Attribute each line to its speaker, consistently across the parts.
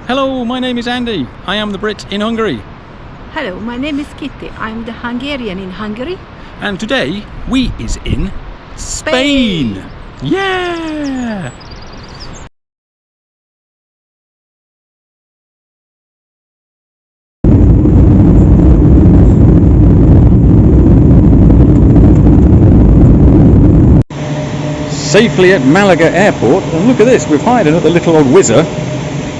Speaker 1: Hello, my name is Andy. I am the Brit in Hungary.
Speaker 2: Hello, my name is Kitty. I'm the Hungarian in Hungary.
Speaker 1: And today, we is in Spain. Yeah! Safely at Malaga airport, and look at this, we've hired another little old whizzer,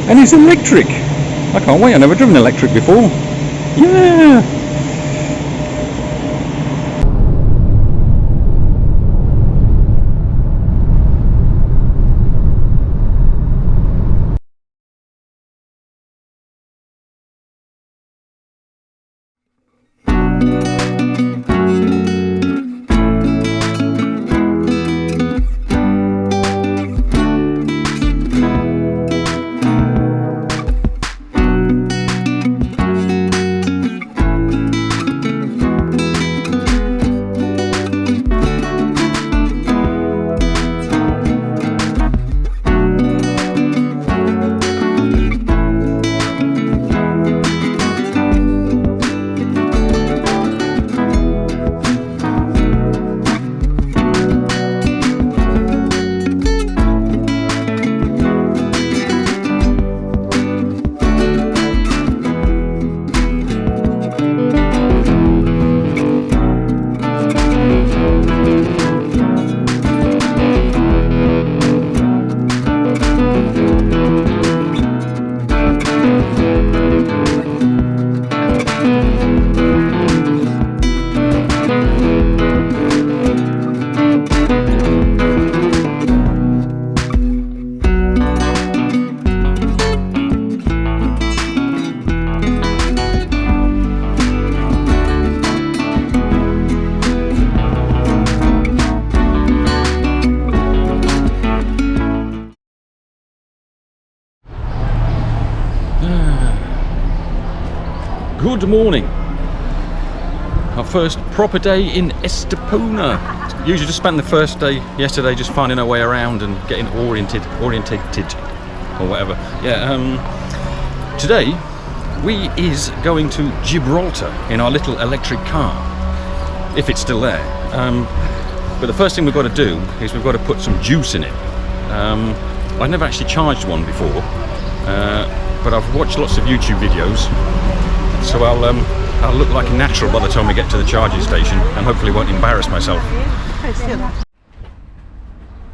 Speaker 1: and it's electric. I can't wait, I've never driven electric before. Yeah! Good morning. Our first proper day in Estepona. Usually just spent the first day yesterday just finding our way around and getting orientated or whatever. Yeah, today we is going to Gibraltar in our little electric car, if it's still there. But the first thing we've got to do is we've got to put some juice in it. I've never actually charged one before, but I've watched lots of YouTube videos. So I'll look like a natural by the time we get to the charging station, and hopefully won't embarrass myself.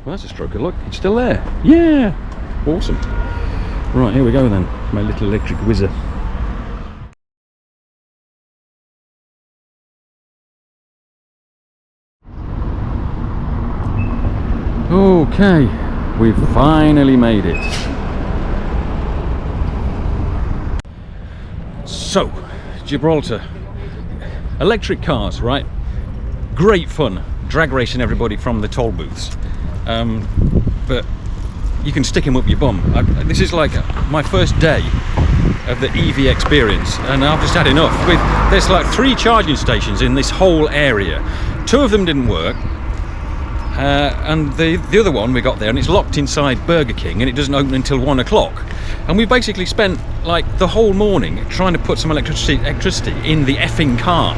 Speaker 1: Well, that's a stroke of luck. It's still there. Yeah! Awesome. Right, here we go then. My little electric whizzer. Okay, we've finally made it. So, Gibraltar, electric cars, right? Great fun, drag racing everybody from the toll booths, but you can stick them up your bum. This is like my first day of the EV experience, and I've just had enough. There's like 3 charging stations in this whole area. 2 of them didn't work, and the other one we got there, and it's locked inside Burger King, and it doesn't open until 1 o'clock. And we basically spent like the whole morning trying to put some electricity in the effing car.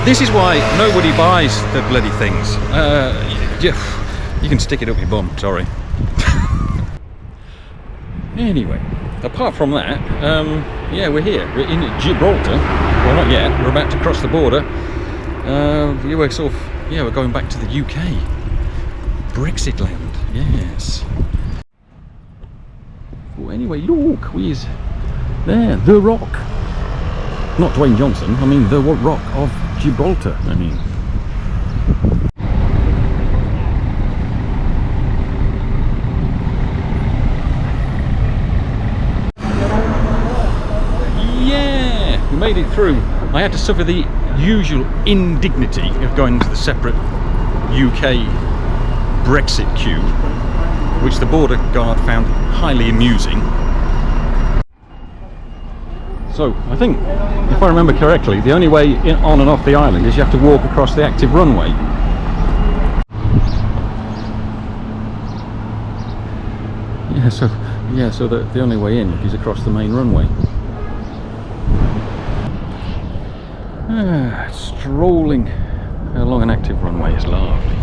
Speaker 1: This is why nobody buys the bloody things. You can stick it up your bum, sorry. Anyway, apart from that, yeah, we're here. We're in Gibraltar. Well, not yet. We're about to cross the border. We're going back to the UK. Brexit land, yes. Well, anyway, look, we's there, the Rock. Not Dwayne Johnson, I mean the Rock of Gibraltar, I mean. Yeah, we made it through. I had to suffer the usual indignity of going to the separate UK Brexit queue, which the border guard found highly amusing. So, I think, if I remember correctly, the only way on and off the island is you have to walk across the active runway. Yeah, so Yeah, so the only way in is across the main runway. Strolling along an active runway is lovely.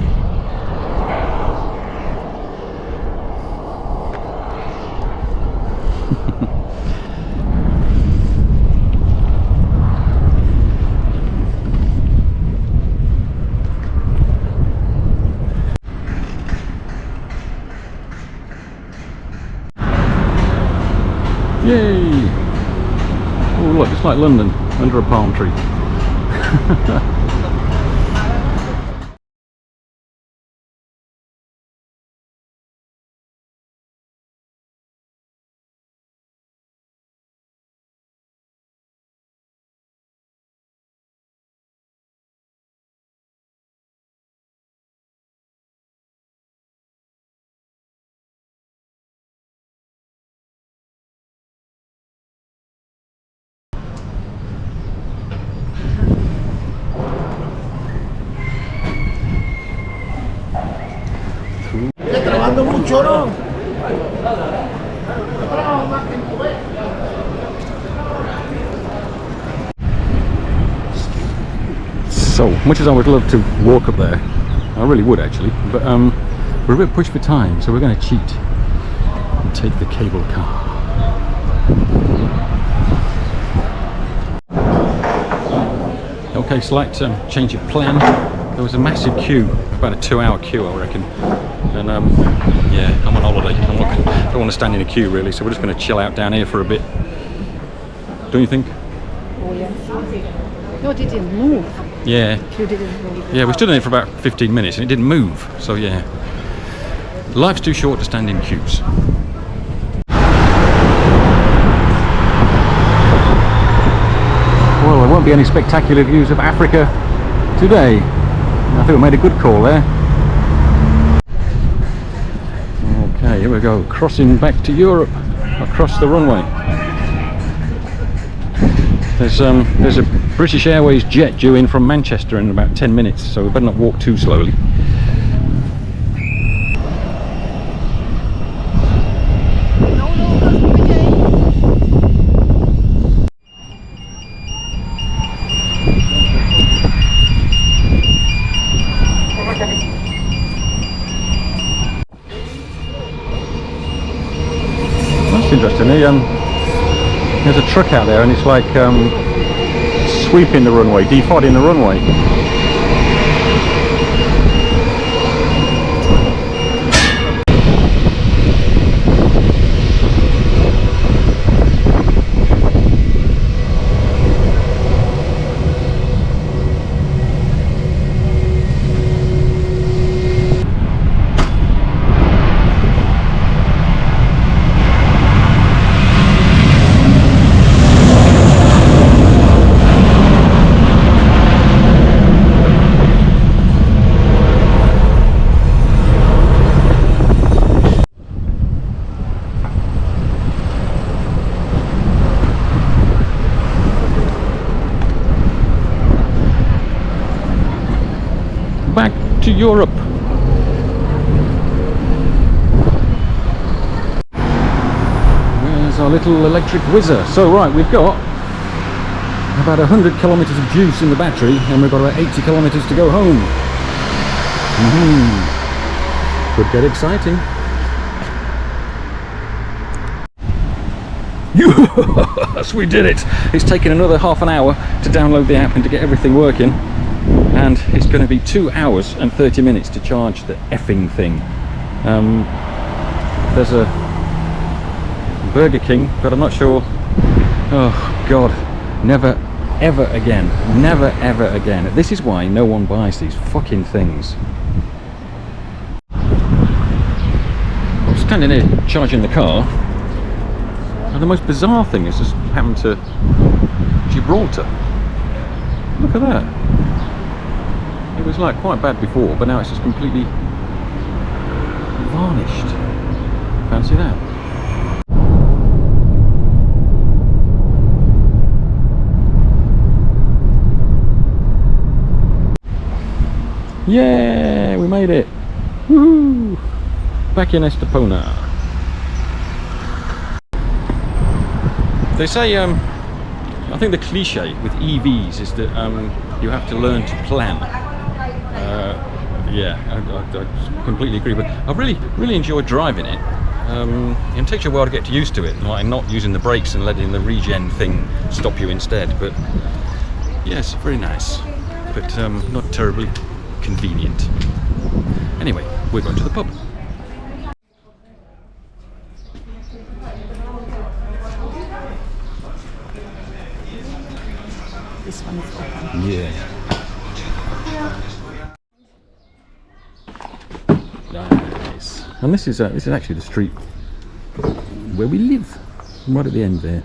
Speaker 1: Yay! Oh look, it's like London under a palm tree.
Speaker 3: Trabajando mucho, ¿no?
Speaker 1: So, much as I would love to walk up there, I really would actually, but we're a bit pushed for time, so we're going to cheat and take the cable car. Okay, slight change of plan. There was a massive queue, about a 2-hour queue I reckon, and yeah, I'm on holiday. I don't want to stand in a queue really, so we're just going to chill out down here for a bit. Don't you think?
Speaker 2: Oh yes. No, it didn't move.
Speaker 1: Yeah.
Speaker 2: You didn't move.
Speaker 1: Yeah, we stood in it for about 15 minutes and it didn't move, so yeah. Life's too short to stand in queues. Well, there won't be any spectacular views of Africa today. I think we made a good call there. Okay, here we go, crossing back to Europe across the runway. There's a British Airways jet due in from Manchester in about 10 minutes, so we better not walk too slowly. That's interesting. There's a truck out there and it's like sweeping the runway, defodding the runway. Back to Europe. Where's our little electric whizzer? So right, we've got about 100 kilometers of juice in the battery and we've got about 80 kilometers to go home. Could get exciting. Yes, we did it! It's taken another half an hour to download the app and to get everything working. And it's going to be 2 hours and 30 minutes to charge the effing thing. There's a Burger King, but I'm not sure. Oh God, never ever again, never ever again. This is why no one buys these fucking things. I'm standing here charging the car, and the most bizarre thing has just happened to Gibraltar. Look at that. It was like quite bad before, but now it's just completely varnished. Fancy that? Yeah, we made it! Woohoo! Back in Estepona. They say, I think the cliche with EVs is that you have to learn to plan. Yeah, I completely agree. But I really enjoyed driving it. It takes you a while to get used to it, like not using the brakes and letting the regen thing stop you instead. But yes, very nice, but not terribly convenient. Anyway, we're going to the pub.
Speaker 2: This one is open.
Speaker 1: Yeah. Nice. And this is actually the street where we live, right at the end there.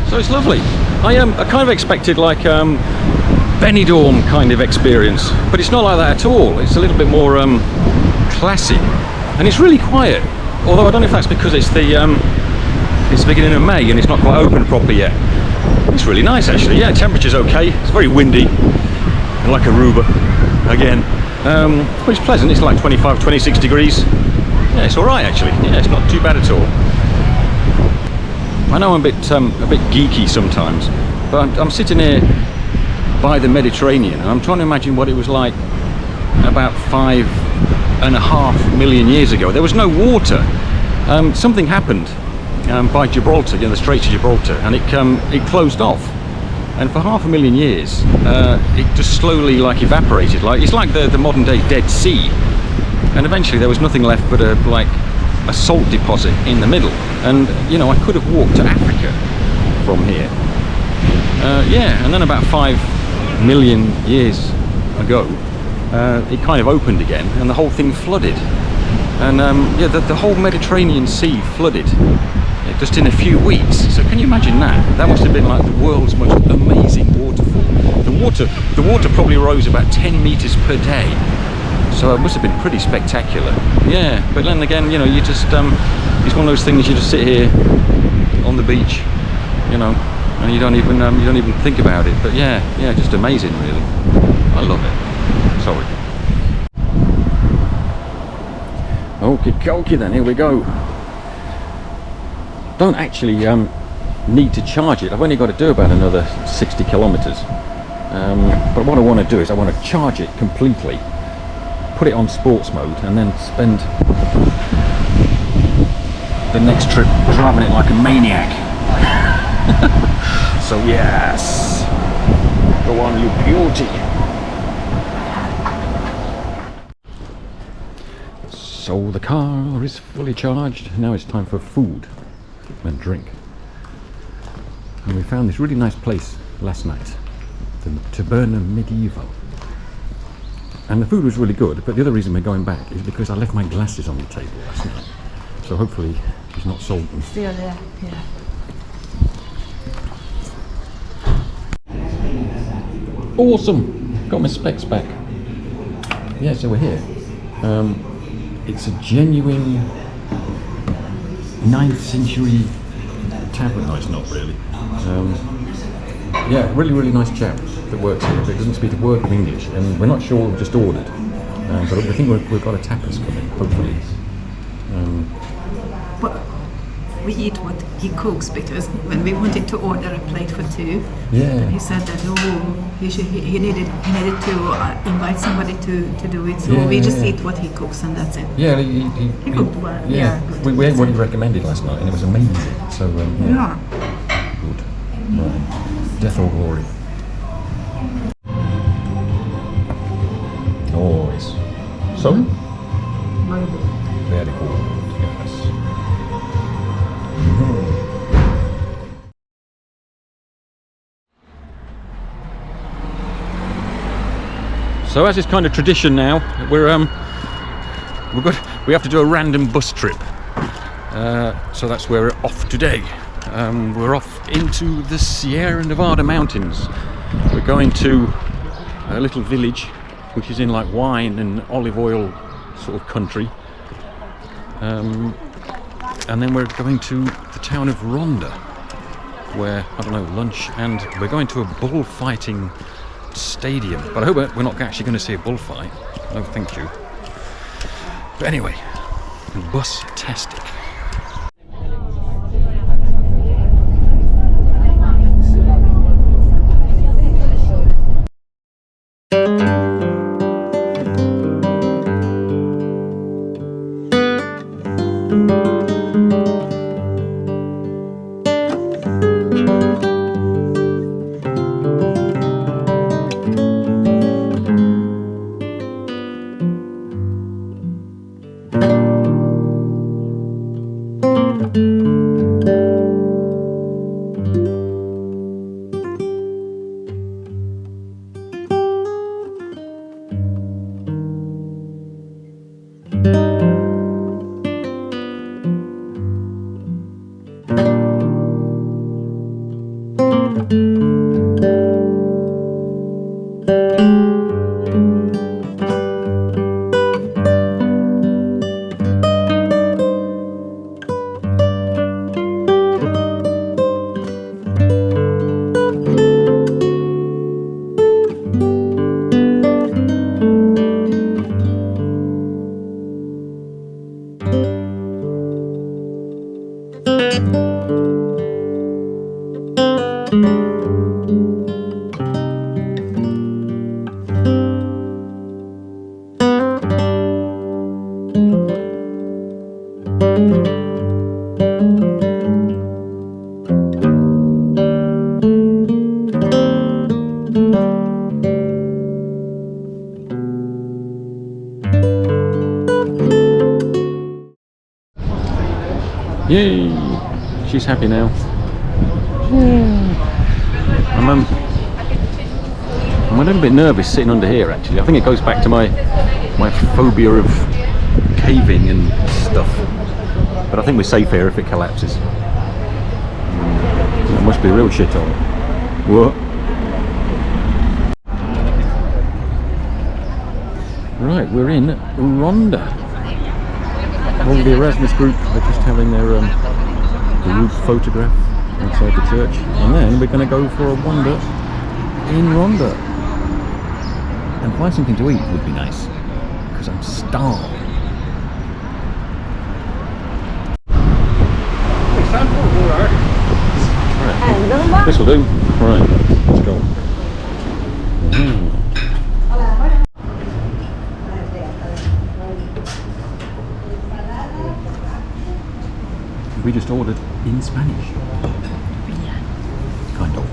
Speaker 1: So it's lovely. I kind of expected like Benidorm kind of experience, but it's not like that at all. It's a little bit more classy, and it's really quiet. Although I don't know if that's because it's the beginning of May and it's not quite open properly yet. It's really nice actually. Yeah, temperature's okay. It's very windy, and like Aruba again. But it's pleasant. It's like 25, 26 degrees. Yeah, it's all right actually. Yeah, it's not too bad at all. I know I'm a bit geeky sometimes, but I'm sitting here by the Mediterranean, and I'm trying to imagine what it was like about 5.5 million years ago. There was no water. Something happened by Gibraltar, the Straits of Gibraltar, and it closed off. And for 500,000 years, it just slowly like evaporated. Like it's like the modern day Dead Sea. And eventually there was nothing left but a salt deposit in the middle. And you know, I could have walked to Africa from here. Yeah, and then about 5 million years ago, it kind of opened again, and the whole thing flooded. And yeah, the whole Mediterranean Sea flooded just in a few weeks. So can you imagine that? That must have been like the world's most amazing waterfall. The water probably rose about 10 meters per day. So it must have been pretty spectacular. Yeah, but then again, you know, you just it's one of those things, you just sit here on the beach, you know, and you don't even think about it. But yeah, just amazing really. I love it. Sorry. Okie dokie then, here we go. Don't actually need to charge it. I've only got to do about another 60 kilometers. But what I want to do is I want to charge it completely, put it on sports mode, and then spend the next trip driving it like a maniac. So yes, go on, you beauty. So the car is fully charged. Now it's time for food and drink. And we found this really nice place last night, the Taberna Medieval. And the food was really good, but the other reason we're going back is because I left my glasses on the table last night. So hopefully he's not sold them.
Speaker 2: Still there, yeah.
Speaker 1: Awesome! Got my specs back. Yeah, so we're here. It's a genuine 9th century tavern. No, it's not really. Yeah, really nice chap. that works here, but doesn't speak a word of English, and we're not sure we've just ordered. But I think we've got a tapas coming, hopefully.
Speaker 2: But we eat what he cooks, because when we wanted to order a plate for two, he said that he needed to invite somebody to do it, so we just eat what he cooks and that's it.
Speaker 1: Yeah,
Speaker 2: he cooked well.
Speaker 1: Yeah,
Speaker 2: good.
Speaker 1: we had what he recommended last night, and it was amazing. So
Speaker 2: Yeah.
Speaker 1: good. Right. Death or glory. Oh, it's so very cool. Yes. So as is kind of tradition now, we have to do a random bus trip. So that's where we're off today. We're off into the Sierra Nevada mountains. We're going to a little village which is in like wine and olive oil sort of country. And then we're going to the town of Ronda, where, I don't know, lunch, and we're going to a bullfighting stadium. But I hope we're not actually going to see a bullfight. No, thank you. But anyway, bus-tastic. Yay! She's happy now. I'm a little bit nervous sitting under here actually. I think it goes back to my phobia of caving and stuff. But I think we're safe here if it collapses. That must be a real shithole. What? Right, we're in Ronda. All the Erasmus group are just having their group photograph outside the church, and then we're going to go for a wander in Ronda and find something to eat. Would be nice, because I'm starving. Right. This will do. Right, let's go. We just ordered in Spanish. Kind of.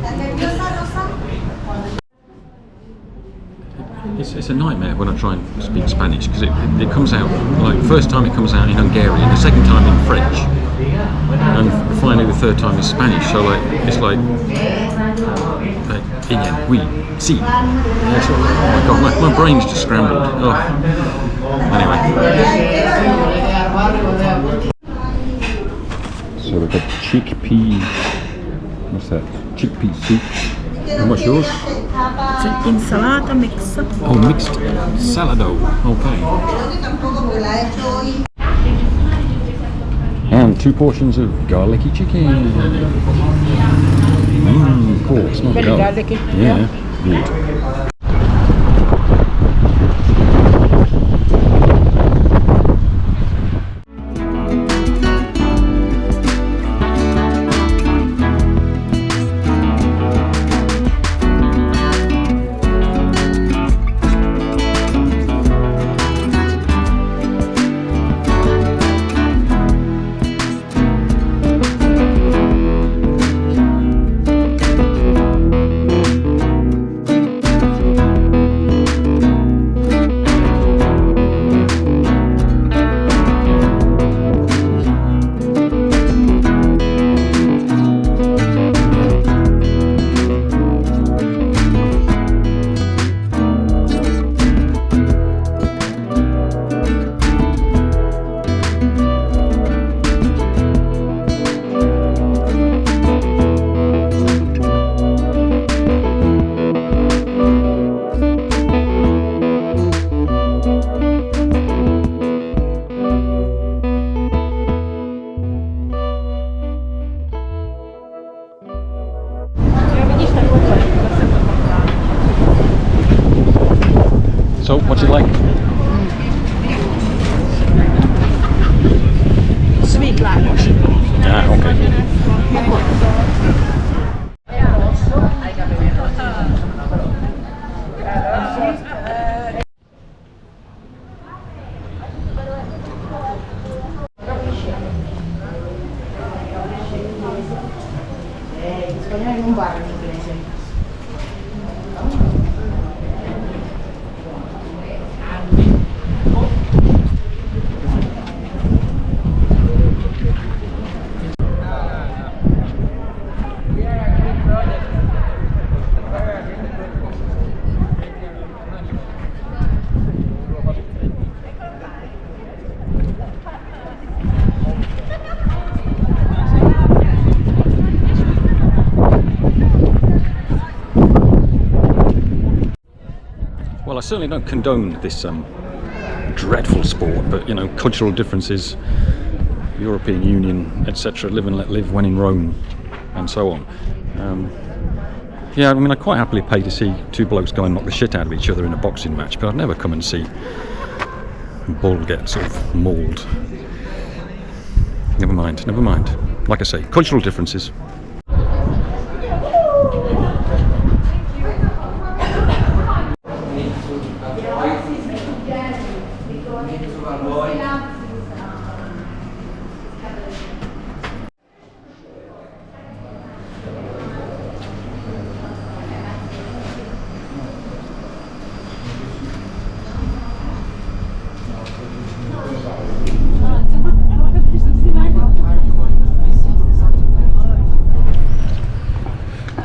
Speaker 1: It's a nightmare when I try and speak Spanish, because it comes out, like, first time it comes out in Hungarian, the second time in French, and finally the third time in Spanish. So like, it's like oui, si. Yes, oh my god, my brain's just scrambled. Oh. Anyway. So we've got chickpea, what's that? Chickpea soup. And what's yours?
Speaker 2: It's an insalata mix.
Speaker 1: Oh, mixed salado. Okay. And 2 portions of garlicky chicken. Cool. Smells garlic. Yeah. good. So, what's it like?
Speaker 2: Sweet like.
Speaker 1: Ah, okay. Well, I certainly don't condone this dreadful sport, but you know, cultural differences, European Union, etc. Live and let live when in Rome, and so on. Yeah, I mean, I'd quite happily pay to see two blokes go and knock the shit out of each other in a boxing match, but I'd never come and see a bull get sort of mauled. Never mind, never mind. Like I say, cultural differences.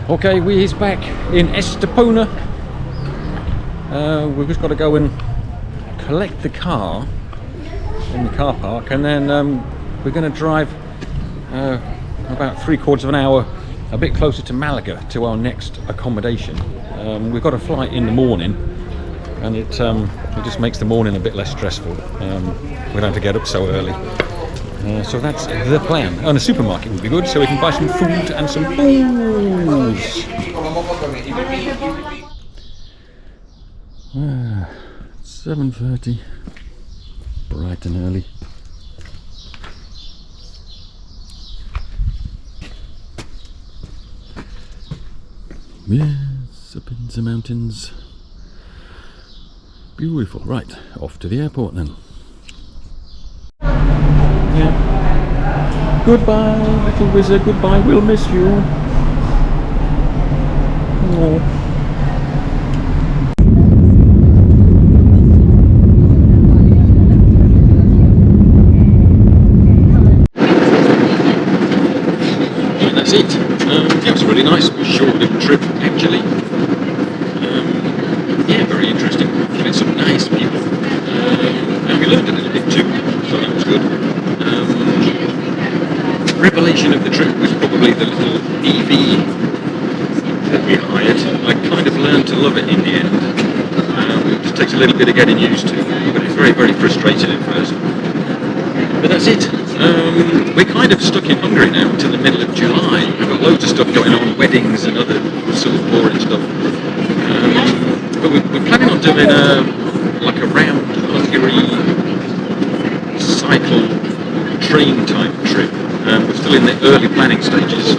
Speaker 1: Okay, we're back in Estepona. We've just got to go and collect the car in the car park, and then we're going to drive about 3/4 of an hour a bit closer to Malaga to our next accommodation. We've got a flight in the morning, and it just makes the morning a bit less stressful. We don't have to get up so early. So that's the plan. And a supermarket would be good, so we can buy some food and some booze. 7:30, bright and early. Yes, up in the mountains. Beautiful. Right, off to the airport then. Yeah. Goodbye, little wizard. Goodbye. We'll miss you. Oh. And that's it. It was a really nice, short little trip, actually. Yeah, very interesting. Met some nice people. And we learned a little bit too, so that was good. Revelation of the trip was probably the little EV that we hired. I kind of learned to love it in the end. It just takes a little bit of getting used to, but it's very, very frustrating at first. But that's it. We're kind of stuck in Hungary now until the middle of July. We've got loads of stuff going on, weddings and other sort of boring stuff. doing like a round Hungary cycle train type trip. We're still in the early planning stages.